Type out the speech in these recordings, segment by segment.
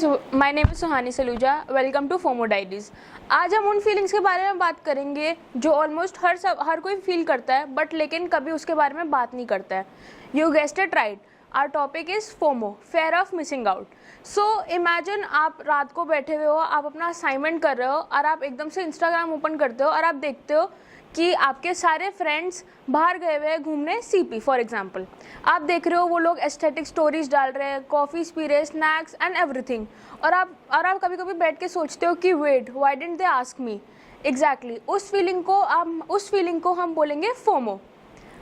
Guys, my name is Suhani Saluja. Welcome to FOMO diaries. आज हम उन फीलिंग्स के बारे में बात करेंगे जो ऑलमोस्ट हर कोई फील करता है, बट लेकिन कभी उसके बारे में बात नहीं करता है। You guessed it right, our topic is FOMO, fear of missing out. So imagine आप रात को बैठे हुए हो, आप अपना असाइनमेंट कर रहे हो और आप एकदम से इंस्टाग्राम ओपन करते हो और आप देखते हो कि आपके सारे फ्रेंड्स बाहर गए हुए हैं घूमने, सीपी फॉर एग्जांपल। आप देख रहे हो वो लोग एस्थेटिक स्टोरीज डाल रहे हैं, कॉफ़ीज पी रहे हैं, स्नैक्स एंड एवरीथिंग। और आप कभी कभी बैठ के सोचते हो कि wait, why didn't they ask me. Exactly उस फीलिंग को हम बोलेंगे फोमो।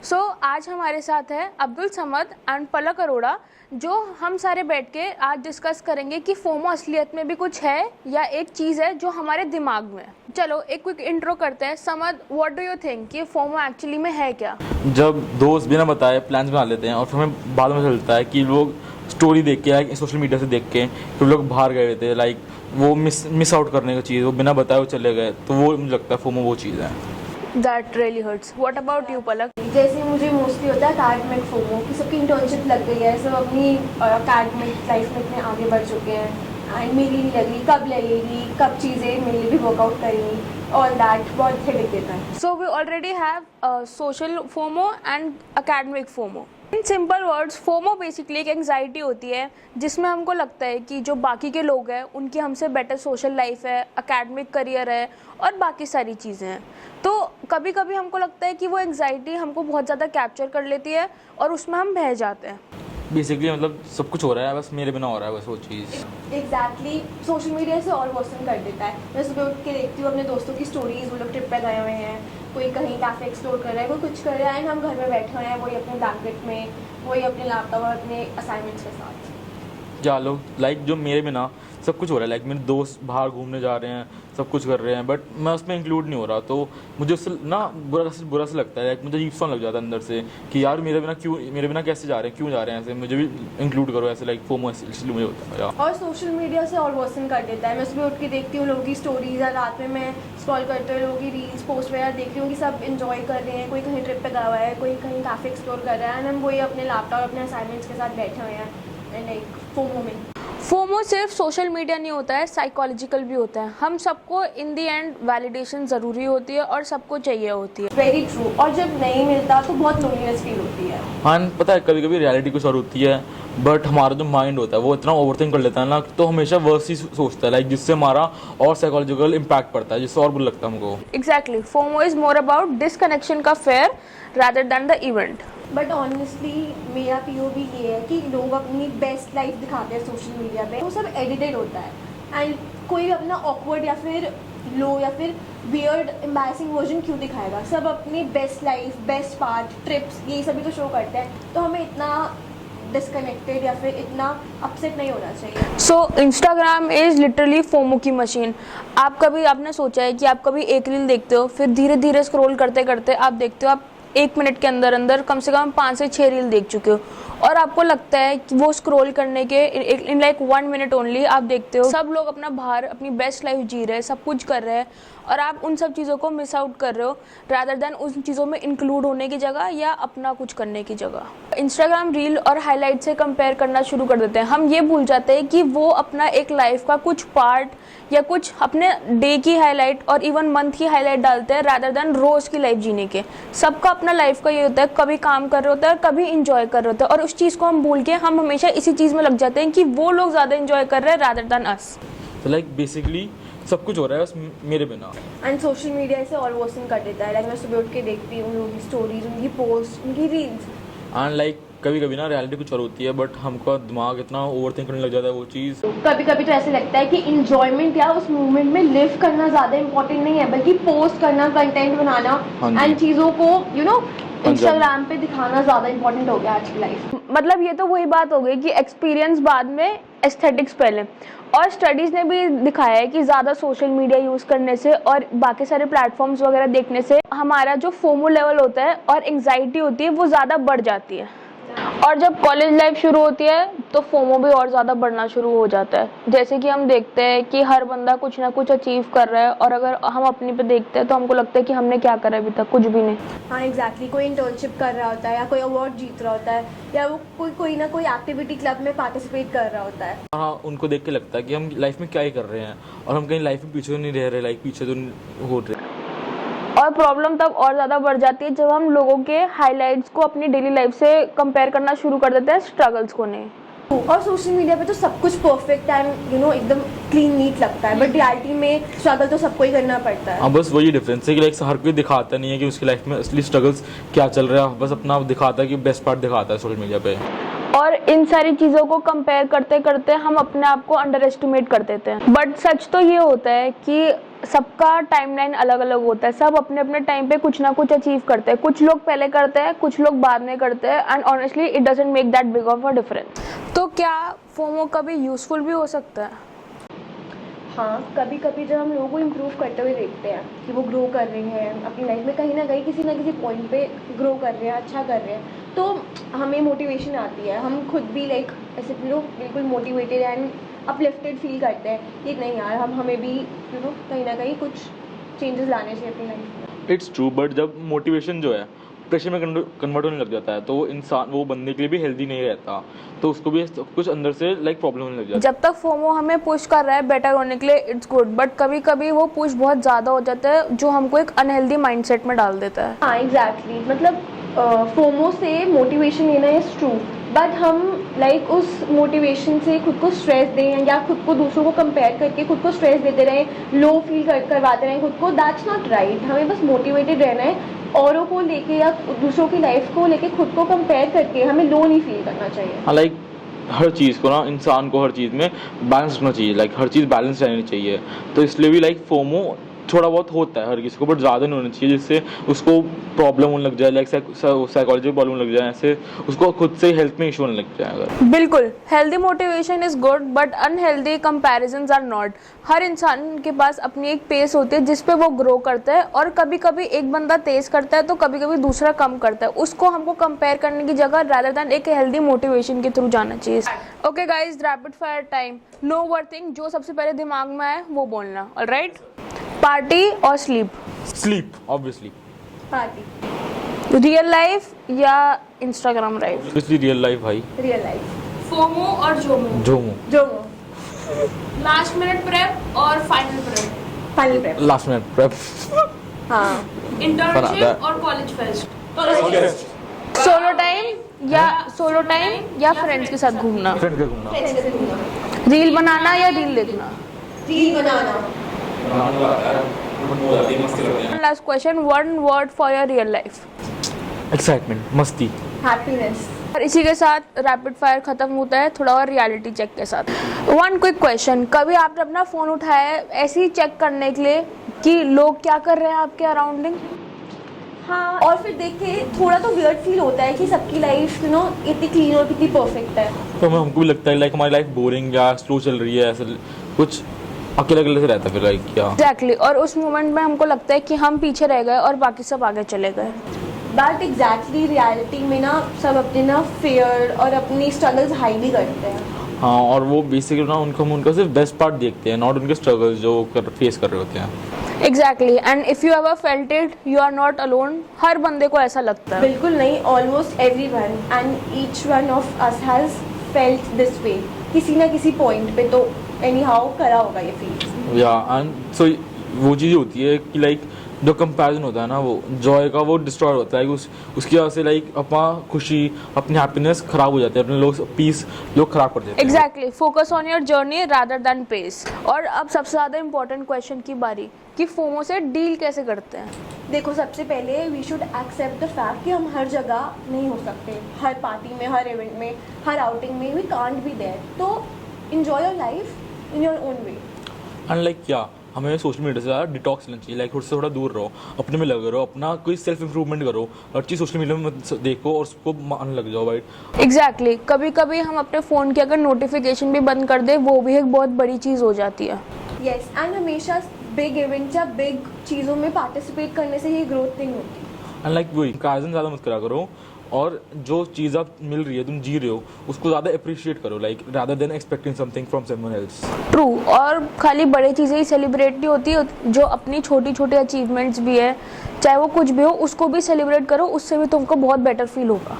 सो आज हमारे साथ है अब्दुल समद एंड पलक अरोड़ा, जो हम सारे बैठ के आज डिस्कस करेंगे कि फोमो असलियत में भी कुछ है या एक चीज़ है जो हमारे दिमाग में है। चलो एक क्विक इंट्रो करते हैं। Samad, what do you think कि फोमो एक्चुअली में है क्या? जब दोस्त बिना बताए प्लान्स बना लेते हैं और फिर हमें बाद में चलता है कि लोग स्टोरी देख के या सोशल मीडिया से देख के फिर लोग बाहर गए थे, लाइक वो मिस आउट करने की चीज़, वो बिना बताए वो चले गए, तो वो मुझे लगता है फोमो वो चीज़ है। That really hurts. What about you, पलक? जैसे मुझे मोस्टली होता है अकेडमिक फोमो कि सबकी इंटर्नशिप लग गई है, सब अपनी अकेडमिक लाइफ में इतने आगे बढ़ चुके हैं एंड मेरी नहीं लगी, कब लगेगी, कब चीज़ें मेरे लिए भी वर्कआउट करेंगी, ऑल दैट बहुत हेडेक देता है। So we already have social FOMO and academic FOMO. In simple words, FOMO basically एक एंग्जाइटी होती है जिसमें हमको लगता है कि जो बाकी के लोग हैं उनकी हमसे बेटर सोशल लाइफ है, एकेडमिक करियर है और बाकी सारी चीज़ें हैं। तो कभी कभी हमको लगता है कि वो एंग्जाइटी हमको बहुत ज़्यादा कैप्चर कर लेती है और उसमें हम बह जाते हैं। बेसिकली मतलब सब कुछ हो रहा है, बस मेरे बिना हो रहा है, बस वो चीज़। एग्जैक्टली सोशल मीडिया से और वर्सन कर देता है। मैं सुबह उठ के देखती हूँ अपने दोस्तों की स्टोरीज, वो लोग ट्रिप पे गए हुए हैं, कोई कहीं कैफे एक्सप्लोर कर रहा है, कोई कुछ कर रहा है एंड हम घर में बैठे हुए हैं, वही अपने ब्लैंकेट में, वही अपने लैपटॉप और अपने असाइनमेंट्स के साथ। चलो लाइक जो मेरे बिना सब कुछ हो रहा है, लाइक मेरे दोस्त बाहर घूमने जा रहे हैं, सब कुछ कर रहे हैं, बट मैं उसमें इंक्लूड नहीं हो रहा, तो मुझे उससे ना बुरा सा लगता है। लाइक मुझे अजीब सा लग जाता है अंदर से कि यार मेरे बिना कैसे जा रहे हैं, क्यों जा रहे हैं ऐसे, मुझे भी इंक्लूड करो ऐसे, लाइक फोमो इसलिए मुझे होता है। और सोशल मीडिया से और वर्सन कर देता है। मैं सुबह उठ के देखती हूँ लोगों की स्टोरीज, या रात में मैं स्क्रॉल करते हुए लोगों की रील्स पोस्ट वगैरह देख रही हूँ कि सब इंजॉय कर रहे हैं, कोई कहीं ट्रिप पे गया हुआ है, कोई कहीं काफ़े एक्सप्लोर कर रहा है एंड हम वही अपने लैपटॉप अपने असाइनमेंट्स के साथ बैठे हुए हैं एंड लाइक फोमो में। फोमो सिर्फ सोशल मीडिया नहीं होता है, साइकोलॉजिकल भी होता है। हम सबको इन दी एंड वैलिडेशन ज़रूरी होती है और सबको चाहिए होती है। Very true. और जब नहीं मिलता तो बहुत लोनलीनेस फील होती है। हाँ पता है, कभी कभी रियलिटी कुछ और होती है, बट हमारा जो माइंड होता है वो इतना ओवरथिंक कर लेता है ना, तो हमेशा वर्स ही सोचता है, लाइक जिससे हमारा और साइकोलॉजिकल इम्पैक्ट पड़ता है, जिससे और बुरा लगता है हमको। Exactly, FOMO is more about disconnection का fear rather than the event. But honestly मेरा पीओवी ये है कि लोग अपनी बेस्ट लाइफ दिखाते हैं सोशल मीडिया पे, वो सब एडिटेड होता है एंड कोई भी अपना ऑकवर्ड या फिर लो या फिर वियर्ड एम्बैरेसिंग वर्जन क्यों दिखाएगा। सब अपनी best life, best part, trips, ये सभी तो शो करते हैं, तो हमें इतना डिस्कनेक्टेड या फिर इतना अपसेट नहीं होना चाहिए। So Instagram is literally FOMO की मशीन। आपने सोचा है कि आप कभी एक रील देखते हो, फिर धीरे धीरे स्क्रॉल करते करते आप देखते हो आप 1 मिनट के अंदर अंदर कम से कम 5 से 6 रील देख चुके हो, और आपको लगता है कि वो स्क्रॉल करने के इन लाइक 1 मिनट ओनली आप देखते हो सब लोग अपना बाहर अपनी बेस्ट लाइफ जी रहे हैं, सब कुछ कर रहे हैं, और आप उन सब चीज़ों को मिस आउट कर रहे हो रादर देन उन चीज़ों में इंक्लूड होने की जगह या अपना कुछ करने की जगह। इंस्टाग्राम रील और हाईलाइट से कंपेयर करना शुरू कर देते हैं। हम ये भूल जाते हैं कि वो अपना एक लाइफ का कुछ पार्ट या कुछ अपने डे की हाईलाइट और इवन मंथ की हाईलाइट डालते हैं रादर देन रोज की लाइफ जीने के। सबका अपना लाइफ का ये होता है, कभी काम कर रहे होते हैं, कभी इंजॉय कर रहे होते हैं, और उस चीज़ को हम भूल के हम हमेशा इसी चीज़ में लग जाते हैं कि वो लोग ज़्यादा इंजॉय कर रहे हैं रादर देन अस। तो लाइक बेसिकली सब कुछ हो रहा है बस मेरे बिना। एंड सोशल मीडिया से और वर्सन कर देता है। लाइक मैं सुबह उठ के देखती हूँ लोगों की स्टोरीज, उनकी पोस्ट, उनकी रील्स एंड लाइक कभी कभी ना रियलिटी कुछ और होती है, बट हमका दिमाग इतना ओवरथिंक करने लग जाता है वो चीज़। कभी कभी तो ऐसे लगता है कि इंजॉयमेंट या उस मोमेंट में लिव करना ज़्यादा इंपॉर्टेंट नहीं है, बल्कि पोस्ट करना, कंटेंट बनाना एंड चीज़ों को इंस्टाग्राम पे दिखाना ज़्यादा इंपॉर्टेंट हो गया आज की लाइफ। मतलब ये तो वही बात हो गई कि एक्सपीरियंस बाद में, एस्थेटिक्स पहले। और स्टडीज़ ने भी दिखाया है कि ज़्यादा सोशल मीडिया यूज़ करने से और बाकी सारे प्लेटफॉर्म्स वगैरह देखने से हमारा जो फोमो लेवल होता है और एंग्जाइटी होती है वो ज़्यादा बढ़ जाती है। और जब कॉलेज लाइफ शुरू होती है तो फोमो भी और ज़्यादा बढ़ना शुरू हो जाता है। जैसे कि हम देखते हैं कि हर बंदा कुछ ना कुछ अचीव कर रहा है, और अगर हम अपने पे देखते हैं तो हमको लगता है कि हमने क्या करा अभी तक, कुछ भी नहीं। हाँ एग्जैक्टली, कोई इंटर्नशिप कर रहा होता है या कोई अवार्ड जीत रहा होता है या वो कोई ना कोई एक्टिविटी क्लब में पार्टिसिपेट कर रहा होता है। हाँ, उनको देख के लगता है कि हम लाइफ में क्या ही कर रहे हैं और हम कहीं लाइफ में पीछे तो नहीं रह रहे, लाइक पीछे तो नहीं हो रहे। और प्रॉब्लम तब और ज़्यादा बढ़ जाती है जब हम लोगों के हाइलाइट्स को अपनी डेली लाइफ से कंपेयर करना शुरू कर देते हैं स्ट्रगल्स को नहीं। और सोशल मीडिया पे तो सब कुछ परफेक्ट एंड एकदम क्लीन नीट लगता है, बट रियलिटी में स्ट्रगल तो सबको ही करना पड़ता है। हाँ, बस वही डिफरेंस है कि लाइक हर कोई दिखाता नहीं है कि उसकी लाइफ में असली स्ट्रगल्स क्या चल रहा है, बस अपना दिखाता है कि बेस्ट पार्ट दिखाता है सोशल मीडिया पे। और इन सारी चीज़ों को कंपेयर करते करते हम अपने आप को अंडर एस्टिमेट कर देते हैं। बट सच तो ये होता है कि सबका टाइमलाइन अलग अलग होता है, सब अपने अपने टाइम पे कुछ ना कुछ अचीव करते हैं। कुछ लोग पहले करते हैं, कुछ लोग बाद में करते हैं, and honestly it doesn't make that big of a difference. तो क्या फोमो कभी यूजफुल भी हो सकता है? हाँ, कभी कभी जब हम लोगों को इम्प्रूव करते हुए देखते हैं कि वो ग्रो कर रहे हैं अपनी लाइफ में, कहीं ना किसी पॉइंट पे ग्रो कर रहे हैं, अच्छा कर रहे हैं, तो हमें मोटिवेशन आती है। हम खुद भी लाइक ऐसे बिल्कुल मोटिवेटेड एंड अपलिफ्टेड फील करते हैं कि नहीं यार, हमें भी कहीं ना कहीं कुछ चेंजेस लाने चाहिए अपनी लाइफ में। इट्स ट्रू, बट जब मोटिवेशन जो है प्रेशर में कन्वर्ट होने लग जाता है तो वो बंदे के लिए भी हेल्दी नहीं रहता, तो उसको भी कुछ अंदर से लाइक प्रॉब्लम होने लग जाती है। जब तक फोमो हमें पुश कर रहा है बेटर होने के लिए इट्स गुड, बट कभी कभी वो पुश बहुत ज़्यादा हो जाता है जो हमको एक अनहेल्दी माइंडसेट में डाल देता है। हाँ एग्जैक्टली, मतलब फोमो से मोटिवेशन लेना इज ट्रू, बट हम लाइक उस मोटिवेशन से खुद को स्ट्रेस दें या खुद को दूसरों को कंपेयर करके खुद को स्ट्रेस देते रहें, लो फील करवाते रहें खुद को, दैट्स नॉट राइट। हमें बस मोटिवेटेड रहना है, औरों को लेके या दूसरों की लाइफ को लेके खुद को कंपेयर करके हमें लो नहीं फील करना चाहिए। हाँ, लाइक हर चीज़ को ना, इंसान को हर चीज़ में बैलेंस रखना चाहिए, लाइक हर चीज़ बैलेंस रहनी चाहिए। तो इसलिए भी लाइक फोमो थोड़ा बहुत होता है हर किसी को, बट ज़्यादा नहीं होना चाहिए जिससे उसको प्रॉब्लम होने लग जाए, लाइक साइकोलॉजिकल प्रॉब्लम लग जाए, ऐसे उसको खुद से हेल्थ में इशू होने लग जाए। अगर बिल्कुल, healthy motivation is good but unhealthy comparisons are not. हर इंसान के पास अपनी एक पेस होती है जिस पे वो ग्रो करता है, और कभी कभी एक बंदा तेज करता है तो कभी कभी दूसरा कम करता है। उसको हमको कंपेयर करने की जगह रादर देन एक हेल्दी मोटिवेशन के थ्रू जाना चाहिए। Okay guys, rapid fire time. No overthink, जो सबसे पहले दिमाग में आए वो बोलना। ऑलराइट, पार्टी और sleep? Sleep obviously. Party. Real life या Instagram life? Obviously real life भाई। Real life. फोमो और JOMO? JOMO. JOMO. Last minute prep और final prep? Final prep. Last minute prep. हाँ। इंटर्नशिप और कॉलेज फेस्ट? सोलो टाइम या friends के साथ घूमना? फ्रेंड के घूमना। रील बनाना या रील देखना? Reel banana. Last question, one word for your real life? Excitement, मस्ती। हैप्पीनेस। और इसी के साथ रैपिड फायर खत्म होता है, थोड़ा और रियलिटी चेक के साथ। वन क्विक क्वेश्चन, कभी आपने अपना फोन उठाया है ऐसे ही चेक करने के लिए कि लोग क्या कर रहे हैं आपके अराउंडिंग? हाँ, और फिर देख के थोड़ा तो वियर्ड फील होता है कि सबकी लाइफ इतनी क्लीन और कितनी परफेक्ट है, तो हमको भी लगता है लाइक हमारी लाइफ बोरिंग या स्लो चल रही है, ऐसे कुछ अकेले अकेले से रहता है फिर लाइक क्या। एग्जैक्टली, और उस मोमेंट में हमको लगता है कि हम पीछे रह गए और बाकी सब आगे चले गए। बट एग्जैक्टली रियलिटी में ना सब अपने ना फेयर और अपनी स्ट्रगल्स हाईली करते हैं। हाँ, और वो बेसिकली ना उनका सिर्फ बेस्ट पार्ट देखते हैं, नॉट उनके स्ट्रगल्स जो फेस कर रहे होते हैं। Exactly, and if you ever felt it you are not alone. हर बंदे को ऐसा लगता है। बिल्कुल नहीं, almost everyone and each one of us has felt this way किसी ना किसी पॉइंट पे, तो एनी हाउ करा होगा ये फील। या एंड सो वो चीज़ होती है कि लाइक जो कंपैरिजन होता है ना, वो जॉय का वो डिस्ट्रॉय होता है, उसकी वजह से लाइक अपना खुशी, अपनी हैप्पीनेस खराब हो जाती है, अपने पीस लोग खराब कर देते हैं। Exactly, focus on your journey rather than pace. और अब सबसे ज़्यादा इंपॉर्टेंट क्वेश्चन की बारी कि फोमो से डील कैसे करते हैं। देखो, सबसे पहले we should accept the fact कि हम हर जगह नहीं हो सकते, हर पार्टी में, हर इवेंट में, हर आउटिंग में वी कांट बी देयर। तो enjoy your life in your own way. And like क्या हमें सोशल मीडिया से ज़्यादा डिटॉक्स लेना चाहिए, लाइक उससे थोड़ा दूर रहो, अपने में लगे रहो, अपना कोई सेल्फ इंप्रूवमेंट करो, हर चीज़ सोशल मीडिया में मत देखो और उसको मान लग जाओ राइट। एग्जैक्टली, कभी कभी हम अपने फ़ोन की अगर नोटिफिकेशन भी बंद कर दे वो भी एक बहुत बड़ी चीज़ हो जाती है। यस, एंड हमेशा बिग इवेंट्स या बिग चीज़ों में पार्टिसिपेट करने से ये ग्रोथ नहीं होती। एंड लाइक वही कंपैरिजन ज़्यादा मत करा करो, और जो चीज़ आप मिल रही है, तुम जी रहे हो, उसको ज़्यादा अप्रिशिएट करो, like rather than expecting something from someone else. True. और खाली बड़ी चीज़ें ही सेलिब्रेट नहीं होती, जो अपनी छोटी छोटी अचीवमेंट्स भी है, चाहे वो कुछ भी हो, उसको भी सेलिब्रेट करो, उससे भी तुमको बहुत बेटर फील होगा।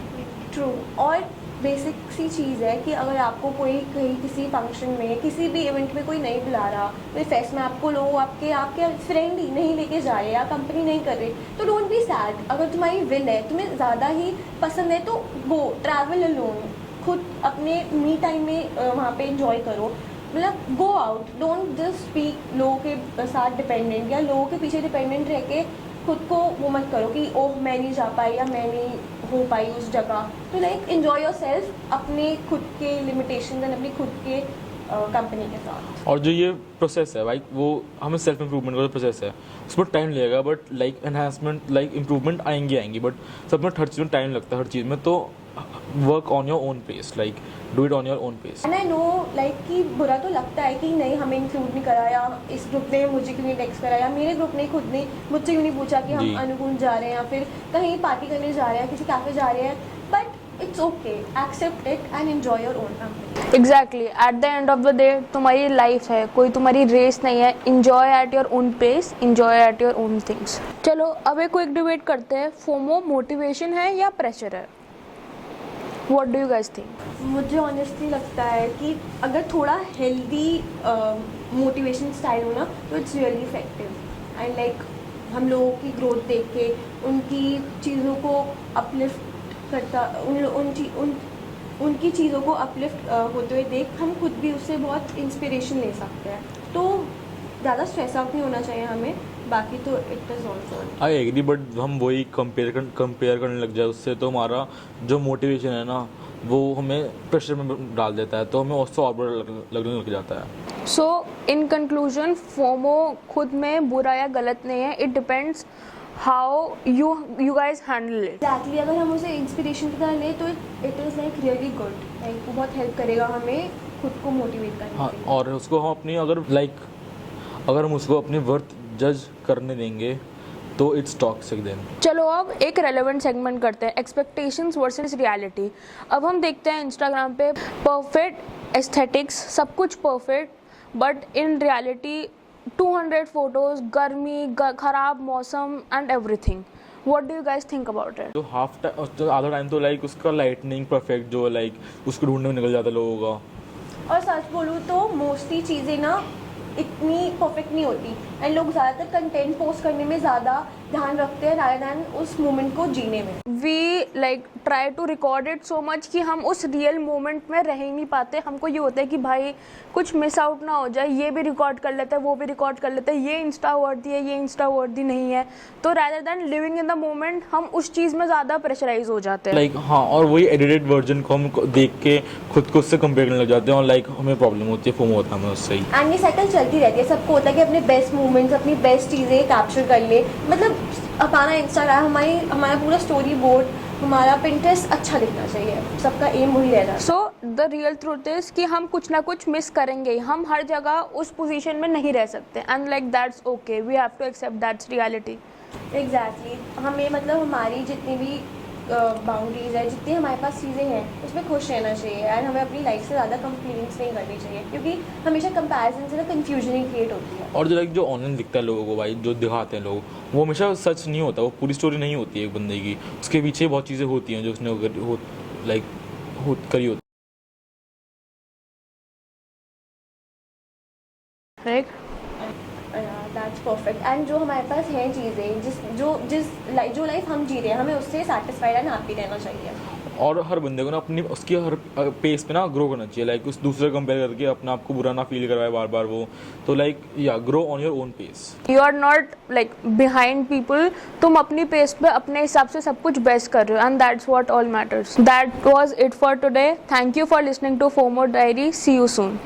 ट्रू। और बेसिक सी चीज़ है कि अगर आपको कोई कहीं किसी फंक्शन में, किसी भी इवेंट में कोई नहीं बुला रहा, कोई फेस्ट में आपको लोग आपके फ्रेंड ही नहीं लेके जा रहे या कंपनी नहीं कर रहे, तो डोंट बी सैड। अगर तुम्हारी विल है, तुम्हें ज़्यादा ही पसंद है, तो गो ट्रैवल अलोन, खुद अपने मी टाइम में वहाँ पे इंजॉय करो। मतलब go out, don't just speak लोगों के साथ डिपेंडेंट या लोगों के पीछे डिपेंडेंट रह के खुद को वो मत करो कि ओह मैं नहीं जा पाई या मैं नहीं हो पाई उस जगह। तो लाइक एंजॉय योर सेल्फ अपने खुद के लिमिटेशन एंड अपनी खुद के कंपनी के साथ। और जो ये प्रोसेस है भाई, वो हमें सेल्फ इम्प्रूवमेंट का जो प्रोसेस है उसमें टाइम लगेगा, but like enhancement, like improvement आएंगी, बट सब में हर चीज़ में टाइम लगता है, हर चीज़ में। तो work on your own pace, like do it on your own pace. And I know like कि बुरा तो लगता है कि नहीं हमें इंक्लूड नहीं करा, या इस ग्रुप ने मुझे क्यों नहीं टेक्स्ट करा, या मेरे ग्रुप ने खुद ने मुझसे क्यों नहीं पूछा कि जी। हम अनुकूल जा रहे हैं या फिर कहीं पार्टी करने जा रहे हैं, किसी कैफे जा रहे हैं। But it's okay, accept it and enjoy your own company. Exactly, at the end of the day तुम्हारी लाइफ है, कोई तुम्हारी रेस नहीं है। Enjoy at your own pace, enjoy at your own things. चलो अब एक क्विक डिबेट करते हैं, फोमो मोटिवेशन है या प्रेशर है? What do you guys think? मुझे ऑनेस्टली लगता है कि अगर थोड़ा हेल्दी मोटिवेशन स्टाइल हो ना, तो it's really effective. And like हम लोगों की ग्रोथ देख के उनकी चीज़ों को अपलिफ्ट करता, उनकी चीज़ों को अपलिफ्ट होते हुए देख हम खुद भी उससे बहुत इंस्पिरेशन ले सकते हैं। तो ज़्यादा स्ट्रेस आउट नहीं होना चाहिए हमें, बाकी तो it is also. I agree, but हम वही कंपेयर करने लग जाए उससे, तो हमारा जो मोटिवेशन है ना वो हमें प्रेशर में डाल देता है, तो हमें उससे और बुरा लगने लग जाता है। सो इन कंक्लूजन, फोमो खुद में बुरा या गलत नहीं है, it depends how you guys handle it. Exactly, अगर हम उसे इंस्पिरेशन की तरह लें तो it is like really good, like वो बहुत हेल्प करेगा हमें खुद को मोटिवेट करने हाँ, के लिए। और उसको हम अपनी अगर हम उसको अपनी वर्थ जज करने देंगे तो इट्स टॉक्सिक देन। चलो अब एक रेलेवेंट सेगमेंट करते हैं, एक्सपेक्टेशंस वर्सेस रियलिटी। अब हम देखते हैं इंस्टाग्राम पे परफेक्ट एस्थेटिक्स, सब कुछ perfect, but in reality 200 photos, गर्मी, खराब मौसम and everything. What do you guys think about it? तो आधा टाइम तो लाइक उसका लाइटनिंग परफेक्ट जो लाइक उसको ढूंढने में निकल जाता है लोगों का। और सच बोलूँ तो मोस्टली चीज़ें ना इतनी परफेक्ट नहीं होती, एंड लोग ज़्यादातर कंटेंट पोस्ट करने में ज़्यादा ध्यान रखते हैं रादर दैन उस मोमेंट को जीने में। We like try to record it so much कि हम उस रियल मोमेंट में रह ही नहीं पाते। हमको ये होता है कि भाई कुछ मिस आउट ना हो जाए, ये भी रिकॉर्ड कर लेते हैं, वो भी रिकॉर्ड कर लेते हैं, ये इंस्टा वर्दी है, ये इंस्टा वर्दी नहीं है। तो rather than living in the moment हम उस चीज़ में ज़्यादा प्रेशराइज हो जाते हैं। लाइक हाँ, और वही एडिटेड वर्जन को हम देख के खुद को उससे कंपेयर करने लग जाते हैं, और लाइक हमें प्रॉब्लम होती है, फोमो होता है हमें उससे ही। एंड ये साइकिल चलती रहती है, सबको होता है कि अपने बेस्ट मोमेंट्स, अपनी बेस्ट चीज़ें कैप्चर कर ले। मतलब हमारा इंस्टाग्राम, हमारा पूरा स्टोरी बोर्ड, हमारा पिंटरेस्ट अच्छा दिखना चाहिए, सबका एम वही रहता है। So the real truth is कि हम कुछ ना कुछ मिस करेंगे, हम हर जगह उस पोजीशन में नहीं रह सकते, and like that's okay, we have to accept that's reality. Exactly, हमें मतलब हमारी जितनी भी बाउंड्रीज है, जितनी हमारे पास चीज़ें हैं उसमें खुश रहना चाहिए, एंड हमें अपनी लाइफ से ज़्यादा कंप्लेंट्स नहीं करनी चाहिए, क्योंकि हमेशा कंपैरिजन से ना कन्फ्यूजन ही क्रिएट होती है। और जो ऑनलाइन दिखता है लोगों को भाई, जो दिखाते हैं लोग, वो हमेशा सच नहीं होता, वो पूरी स्टोरी नहीं होती है एक बंदे की, उसके पीछे बहुत चीज़ें होती हैं जो उसने करी होती। Right, that's perfect. एंड जो हमारे पास हैं चीज़ें, जो लाइफ हम जी रहे हैं, हमें उससे सेटिस्फाइड एंड हैप्पी रहना चाहिए। और हर बंदे को ना अपनी उसकी हर पेस पे ना ग्रो करना चाहिए, लाइक उस दूसरे कंपेयर करके अपने आप को बुरा ना फील करवाए बार बार वो, तो लाइक या grow on your own pace. You are not like behind people, तुम अपनी पेस पे अपने हिसाब से सब कुछ बेस्ट कर रहे हो, and that's what all matters. That was it for today, thank you for listening to FOMO diary, see you soon.